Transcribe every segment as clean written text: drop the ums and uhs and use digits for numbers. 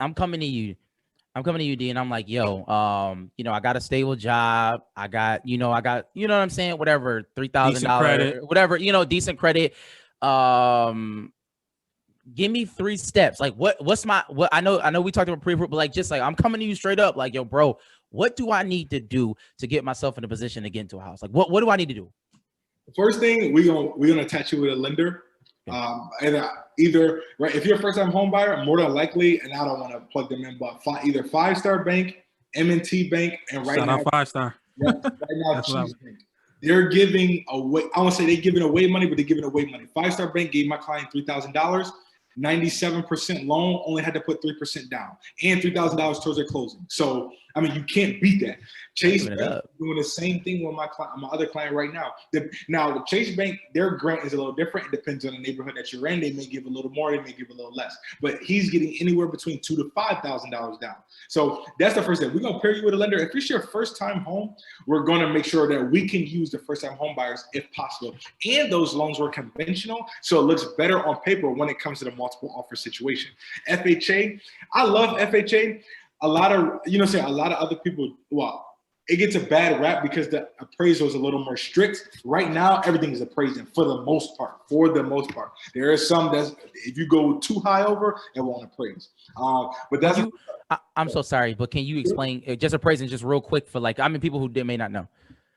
I'm coming to you. I'm coming to you, D, and I'm like, yo, I got a stable job. I got, what I'm saying, whatever, Decent $3,000, credit. whatever, decent credit. Um, Give me 3 steps. Like, what's my what? I know we talked about pre-approval, but like, just like I'm coming to you straight up, like, yo, bro, what do I need to do to get myself in a position to get into a house? Like, what do I need to do? The first thing we're gonna attach you with a lender. Okay. And either right if you're a first time home buyer, more than likely, and I don't want to plug them in, but either Five Star Bank, M&T Bank, and right Shout now, out 5 Star. right now, That's what I Chase Bank. They're giving away. I won't say they're giving away money, but they're giving away money. Five Star Bank gave my client $3,000. 97% loan, only had to put 3% down and $3,000 towards their closing. So, I mean, you can't beat that. Chase Bank is doing the same thing with my other client right now. Now, the Chase Bank, their grant is a little different. It depends on the neighborhood that you're in. They may give a little more, they may give a little less. But he's getting anywhere between $2,000 to $5,000 down. So that's the first step. We're going to pair you with a lender. If it's your first time home, we're going to make sure that we can use the first time home buyers if possible. And those loans were conventional, so it looks better on paper when it comes to the multiple offer situation. FHA, I love FHA. A lot of other people, it gets a bad rap because the appraisal is a little more strict. Right now, everything is appraising for the most part. There is some that's, if you go too high over, it won't appraise. But that's I'm so sorry, but can you explain just appraising just real quick for people who may not know?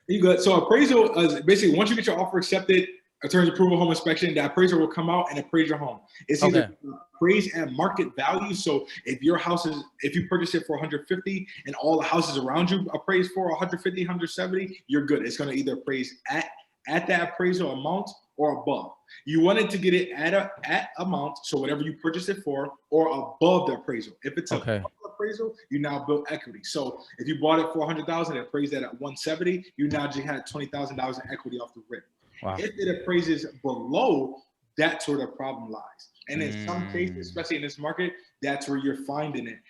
You good. So appraisal is basically once you get your offer accepted, attorney's approval, home inspection, the appraiser will come out and appraise your home. It's either appraised at market value. So if you purchase it for 150 and all the houses around you appraised for 150, 170, you're good. It's going to either appraise at that appraisal amount or above. You wanted to get it at amount, so whatever you purchased it for, or above the appraisal. If it's above the appraisal, you now build equity. So if you bought it for $100,000, it appraised that at 170, you now just had $20,000 in equity off the rip. Wow. If it appraises below, that's where the problem lies. And in some cases, especially in this market, that's where you're finding it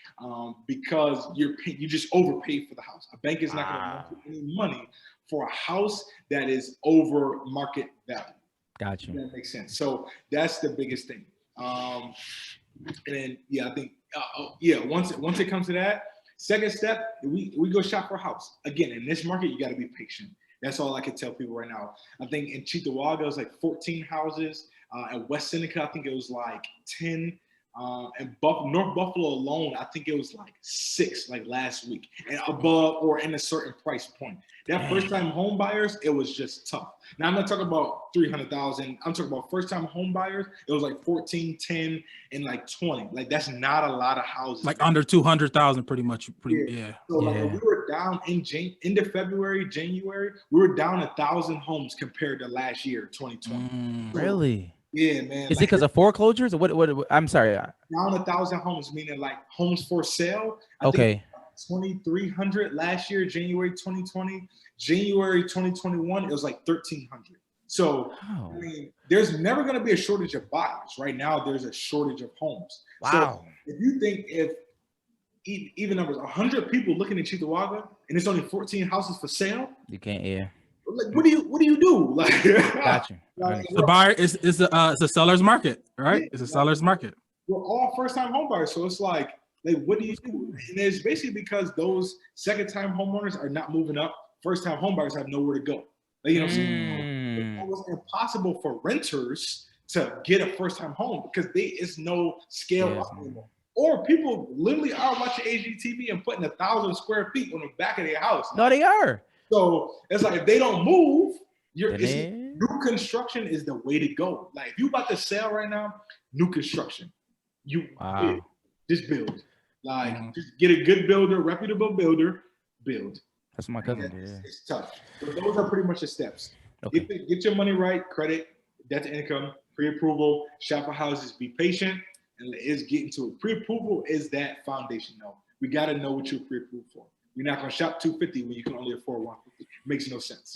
because you just overpaid for the house. A bank is not going to lend you any money for a house that is over market value. Gotcha. That makes sense. So that's the biggest thing. And then, I think, once it comes to that, second step, we go shop for a house. Again, in this market, you got to be patient. That's all I can tell people right now. I think in Cheektowaga, it was like 14 houses. At West Seneca, I think it was like 10. And North Buffalo alone, I think it was like 6 like last week, and above or in a certain price point. That first-time home buyers, it was just tough. Now I'm not talking about 300,000. I'm talking about first-time home buyers. It was like 14, 10, and like 20. Like that's not a lot of houses. Like under 200,000, pretty much. So like we were down in into February, January, we were down 1,000 homes compared to last year, 2020. Really? Yeah, man. Is it because of foreclosures or what? I'm sorry. Down 1,000 homes, meaning like homes for sale. I think 2,300 last year, January 2020. January 2021, it was like 1,300. So, I mean, there's never going to be a shortage of buyers. Right now, there's a shortage of homes. Wow. So if you think even numbers, 100 people looking at Cheektowaga and it's only 14 houses for sale, you can't. Like, what do you do? Like, gotcha. The buyer is a seller's market, right? Yeah, it's a seller's market. We're all first-time home buyers, so it's like what do you do? And it's basically because those second-time homeowners are not moving up. First-time home buyers have nowhere to go. Like, you know what I'm saying? It's almost impossible for renters to get a first-time home because it's no scale up anymore. Or people literally are watching HGTV and putting 1,000 square feet on the back of their house. No, they are. So it's like if they don't move, new construction is the way to go. Like if you about to sell right now, new construction, just build. Like just get a good builder, reputable builder, build. That's my cousin. Yeah. It's tough. But those are pretty much the steps. Okay. Get your money right, credit, debt to income, pre-approval, shop for houses, be patient, and let's get into it. Pre-approval is that foundation though. We got to know what you're pre-approved for. You're not going to shop 250 when you can only afford 150. Makes no sense.